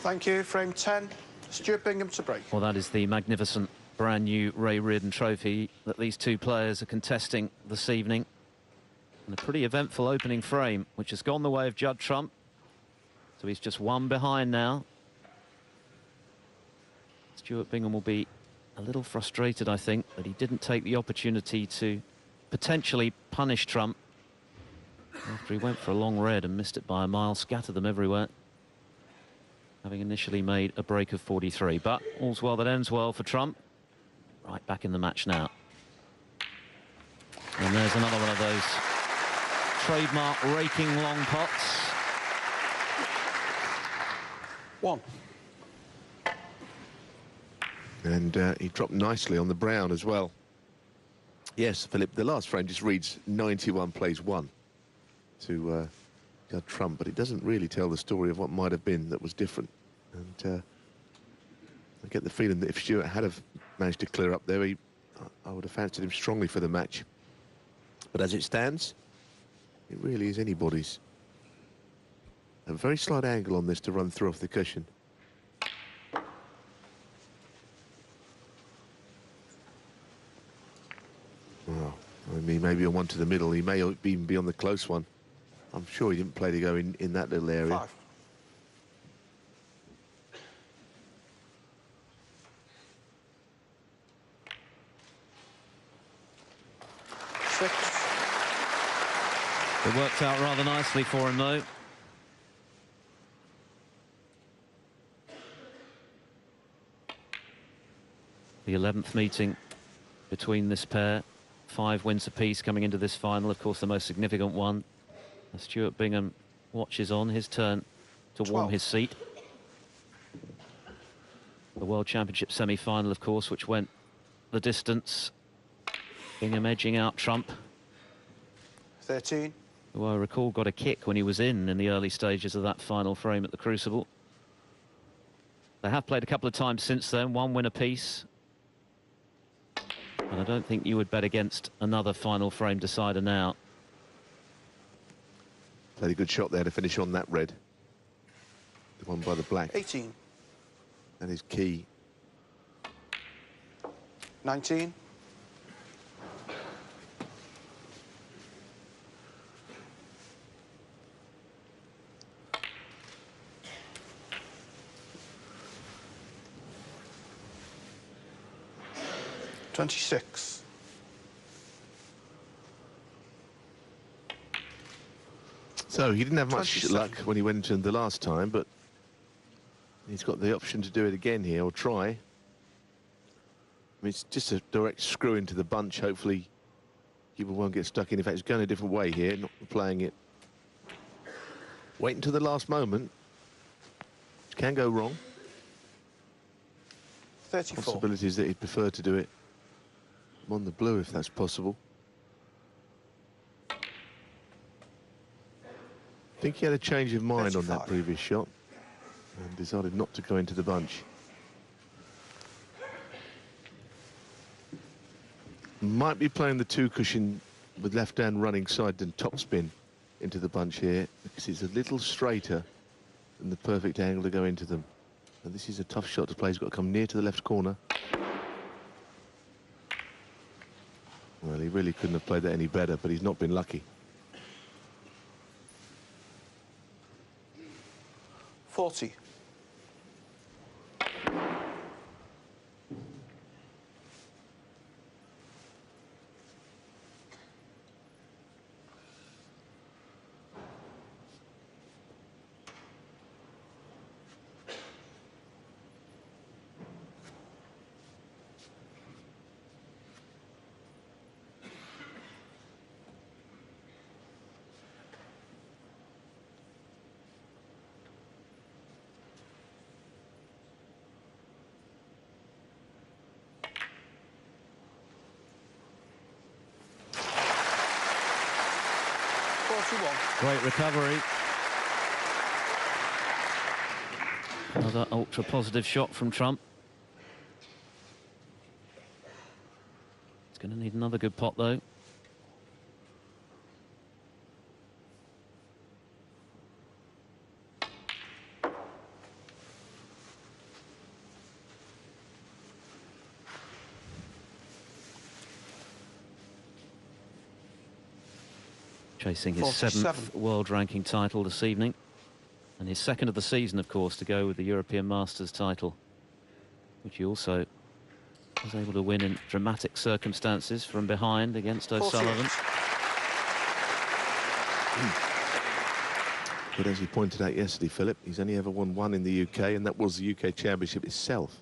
Thank you. Frame 10. Stuart Bingham to break. Well, that is the magnificent brand new Ray Reardon trophy that these two players are contesting this evening. And a pretty eventful opening frame, which has gone the way of Judd Trump. So he's just one behind now. Stuart Bingham will be a little frustrated, I think, that he didn't take the opportunity to potentially punish Trump after he went for a long red and missed it by a mile, scattered them everywhere, having initially made a break of 43. But all's well that ends well for Trump. Right back in the match now. And there's another one of those trademark raking long pots. 1. And he dropped nicely on the brown as well. Yes, Philip, the last frame just reads 91 plays 1 to Judd Trump, but it doesn't really tell the story of what might have been that was different. And I get the feeling that if Stuart had have managed to clear up there, I would have fancied him strongly for the match. But as it stands, it really is anybody's. A very slight angle on this to run through off the cushion. Well, I mean, maybe on one to the middle. He may even be on the close one. I'm sure he didn't play to go in that little area. 5. 6. It worked out rather nicely for him, though. The 11th meeting between this pair. 5 wins apiece coming into this final, of course the most significant one. As Stuart Bingham watches on, his turn to 12. warm his seat. The World Championship semi-final, of course, which went the distance. Bingham edging out Trump, 13. who I recall got a kick when he was in the early stages of that final frame at the Crucible. They have played a couple of times since then, 1 win apiece. And I don't think you would bet against another final frame decider now. Played a good shot there to finish on that red. The one by the black. 18. That is key. 19. 26. So he didn't have much 27. luck when he went in the last time, but he's got the option to do it again here, or try. I mean, it's just a direct screw into the bunch. Hopefully people won't get stuck in. In fact, it's going a different way here, not playing it. Wait until the last moment. It can go wrong. 34. Possibilities that he'd prefer to do it on the blue, if that's possible. I think he had a change of mind 35. on that previous shot and decided not to go into the bunch. Might be playing the 2 cushion with left hand running side and topspin into the bunch here, because it's a little straighter than the perfect angle to go into them. And this is a tough shot to play. He's got to come near to the left corner. Well, he really couldn't have played that any better, but he's not been lucky. 40. Great recovery. Another ultra positive shot from Trump. It's going to need another good pot though. chasing his 47. 7th world ranking title this evening. And his 2nd of the season, of course, to go with the European Masters title, which he also was able to win in dramatic circumstances from behind against O'Sullivan. 48. But as he pointed out yesterday, Philip, he's only ever won one in the UK, and that was the UK Championship itself.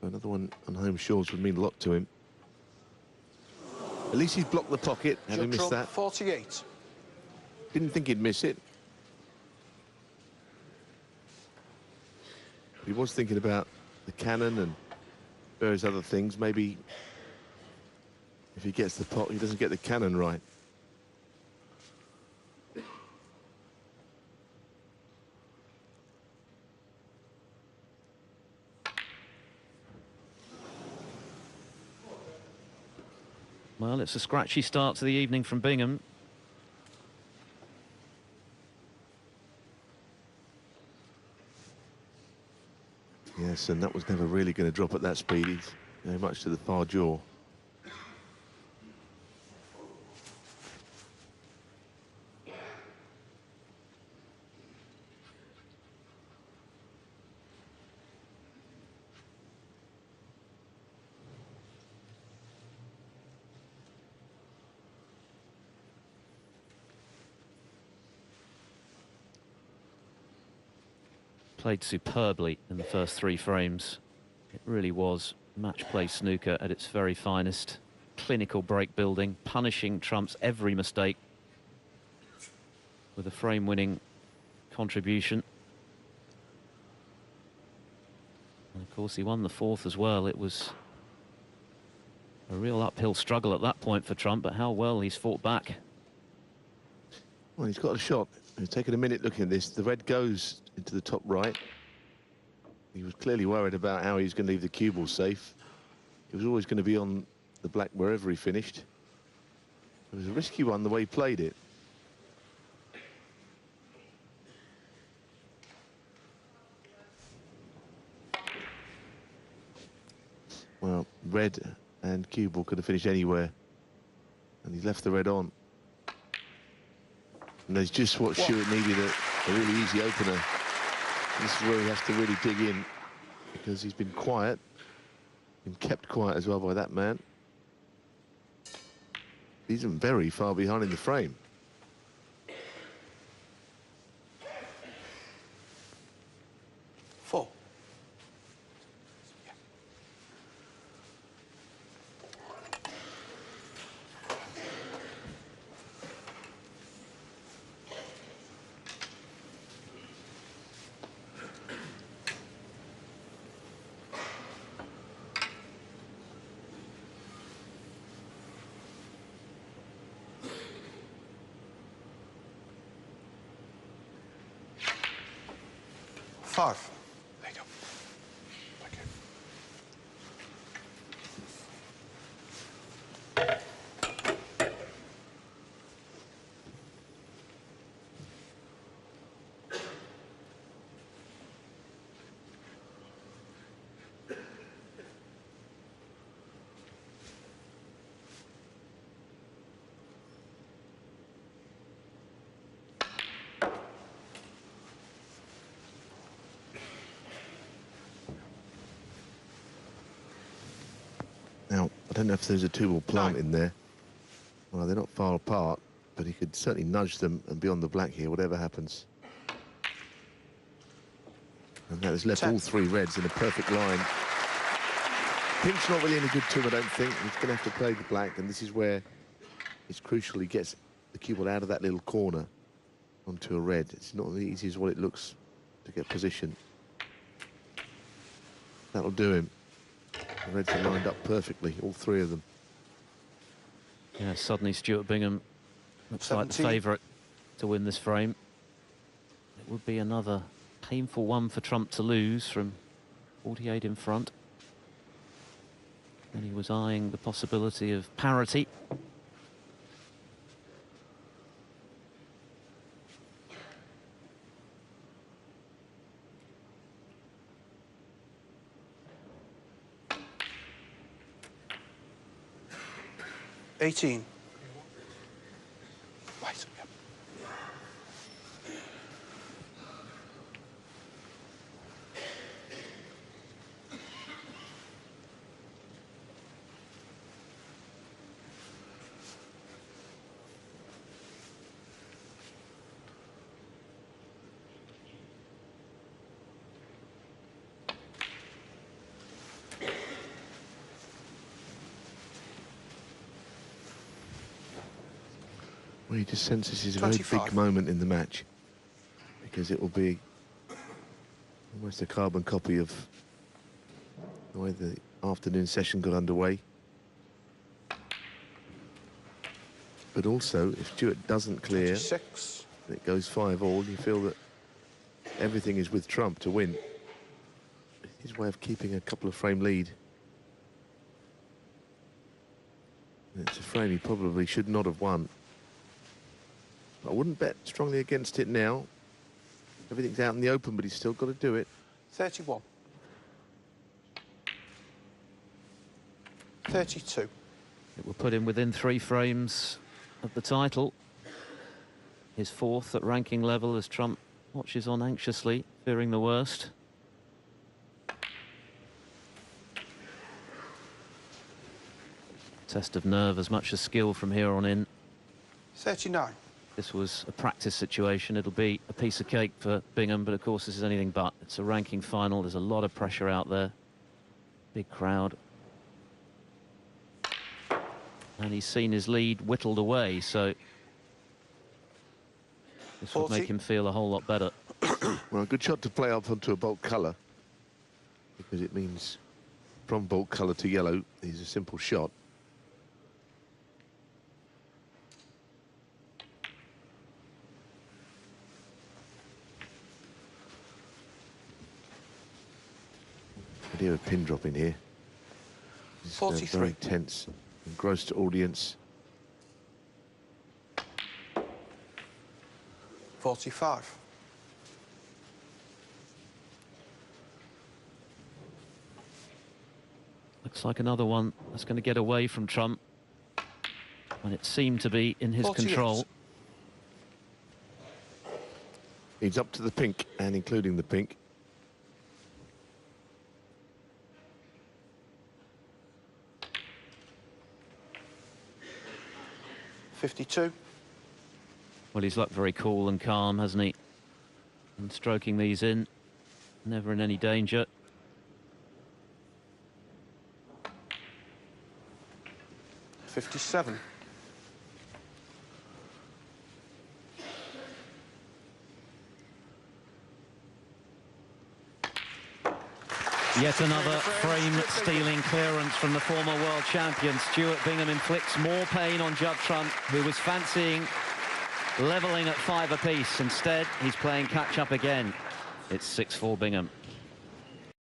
So another one on home shores would mean a lot to him. At least he's blocked the pocket, having missed that. 48. Didn't think he'd miss it. He was thinking about the cannon and various other things. Maybe if he gets the pot, he doesn't get the cannon right. Well, it's a scratchy start to the evening from Bingham. Yes, and that was never really going to drop at that speed. He's very much to the far jaw. Played superbly in the first 3 frames. It really was match play snooker at its very finest. Clinical break building, punishing Trump's every mistake with a frame-winning contribution. And of course, he won the 4th as well. It was a real uphill struggle at that point for Trump, but how well he's fought back. Well, he's got a shot. He's taken a minute looking at this. The red goes into the top right. He was clearly worried about how he's going to leave the cue ball safe. He was always going to be on the black wherever he finished. It was a risky one the way he played it. Well, red and cue ball could have finished anywhere, and he left the red on. And there's just what Stuart needed, a really easy opener. This is where he has to really dig in, because he's been quiet, been kept quiet as well by that man. He's very far behind in the frame. Four. Five. There you go. Thank you. Now, I don't know if there's a 2-ball plant 9. in there. Well, they're not far apart, but he could certainly nudge them and be on the black here, whatever happens. And that has left 10. all 3 reds in a perfect line. Pink's not really any good to him, I don't think. He's going to have to play the black, and this is where it's crucial he gets the cue ball out of that little corner onto a red. It's not as easy as what it looks to get position. That'll do him. The reds are lined up perfectly, all 3 of them. Yeah, suddenly Stuart Bingham looks like the 17. favourite to win this frame. It would be another painful one for Trump to lose from 48 in front. And he was eyeing the possibility of parity. $18. Well, you just sense this is a very 25. big moment in the match, because it will be almost a carbon copy of the way the afternoon session got underway. But also, if Stuart doesn't clear, 26. and it goes 5-all, you feel that everything is with Trump to win. His way of keeping a couple of frame lead. It's a frame he probably should not have won. I wouldn't bet strongly against it now. Everything's out in the open, but he's still got to do it. 31. 32. It will put him within 3 frames of the title. His 4th at ranking level as Trump watches on anxiously, fearing the worst. Test of nerve as much as skill from here on in. 39. This was a practice situation. It'll be a piece of cake for Bingham, but of course this is anything but. It's a ranking final. There's a lot of pressure out there. Big crowd. And he's seen his lead whittled away, so this would 40. make him feel a whole lot better. Well, a good shot to play up onto a bulk colour, because it means from bulk colour to yellow is a simple shot. Idea of pin dropping here. It's 43. very tense, engrossed audience. 45. Looks like another one that's going to get away from Trump when it seemed to be in his 48. control. He's up to the pink, and including the pink. 52. Well, he's looked very cool and calm, hasn't he? And stroking these in, never in any danger. $57. Yet another frame-stealing clearance from the former world champion. Stuart Bingham inflicts more pain on Judd Trump, who was fancying levelling at 5 apiece. Instead, he's playing catch-up again. It's 6-4 Bingham.